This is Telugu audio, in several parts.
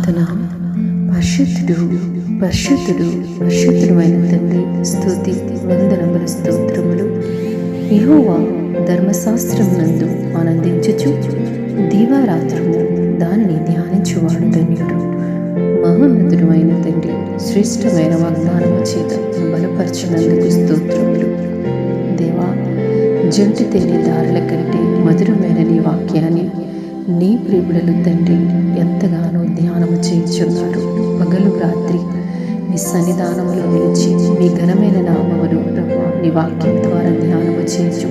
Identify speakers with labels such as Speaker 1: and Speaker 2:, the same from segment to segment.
Speaker 1: ప్రార్థన. పరిశుద్ధుడు పరిశుద్ధుడు పరిశుద్ధుడు అయిన తండ్రి, స్తుతి వందనములు స్తోత్రములు. యెహోవా ధర్మశాస్త్రం నందు ఆనందించుచు దీవారాత్రము దానిని ధ్యానించువాడు ధన్యుడు. మహోన్నతుడు అయిన తండ్రి, శ్రేష్టమైన వాగ్దానము చేత బలపరచినందుకు స్తోత్రములు. దేవా, జంటి తేనె దారుల కంటే మధురమైన నీ వాక్యాన్ని నీ ప్రియుడలు తండ్రి ఎంతగానో ధ్యానము చేయుచున్నారు. పగలు రాత్రి నీ సన్నిధానములో నిలిచి మీ ఘనమైన నామమును ప్రభా నీ వాక్యం ద్వారా ధ్యానము చేయించు.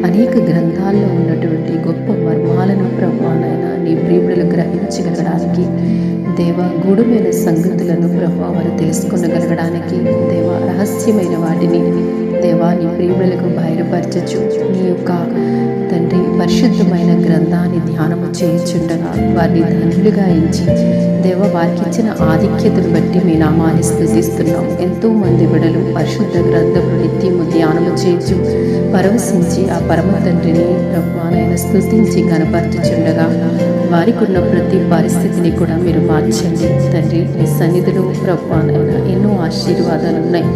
Speaker 1: అనేక గ్రంథాల్లో ఉన్నటువంటి గొప్ప మర్మాలను ప్రభా నాయన నీ ప్రియుడలు గ్రహించగలగడానికి, దేవా గూఢమైన సంగతులను ప్రభా వారు తెలుసుకొనగలగడానికి, దేవా రహస్యమైన వాటిని దేవా నీ ప్రియులకు బయలుపరచచ్చు. నీ యొక్క తండ్రి పరిశుద్ధమైన గ్రంథాన్ని ధ్యానము చేయుచుండగా వారిని ధన్యులుగా ఎంచి దేవ వారికి ఇచ్చిన ఆధిక్యతను బట్టి మీ నామాన్ని స్తుతిస్తున్నాం. ఎంతో మంది బిడ్డలు పరిశుద్ధ గ్రంథము నిత్యము ధ్యానము చేయించు పరవశించి ఆ పరమ తండ్రిని ప్రభువానైనా స్తుతించి కనపరచుచుండగా వారికి ఉన్న ప్రతి పరిస్థితిని కూడా మీరు మార్చండి తండ్రి. మీ సన్నిధిలో ప్రభువానైనా ఎన్నో ఆశీర్వాదాలు ఉన్నాయి,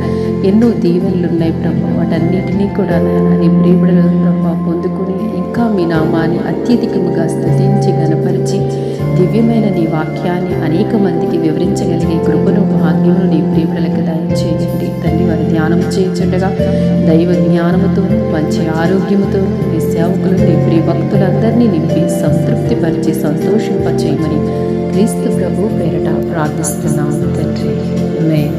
Speaker 1: ఎన్నో దీవెనలు ఉన్నాయి ప్రభు. వాటన్నిటినీ కూడా నాయన నీ ప్రియబిడల ప్రభు పొందుకుని ఇంకా మీ నామాన్ని అత్యధికముగా స్తుతించి గణపరిచి దివ్యమైన నీ వాక్యాన్ని అనేక మందికి వివరించగలిగే కృపను భాగ్యమును నీ ప్రియబిడలకు దయచేయండి తండ్రి. వారి ధ్యానం చేయించుండగా దైవ జ్ఞానముతో మంచి ఆరోగ్యముతో నీ సేవకులు నీ ప్రియ భక్తులందరినీ నింపి సంతృప్తిపరిచి సంతోషింపచేయమని క్రీస్తు ప్రభు పేరట ప్రార్థిస్తున్నాము తండ్రి. ఆమేన్.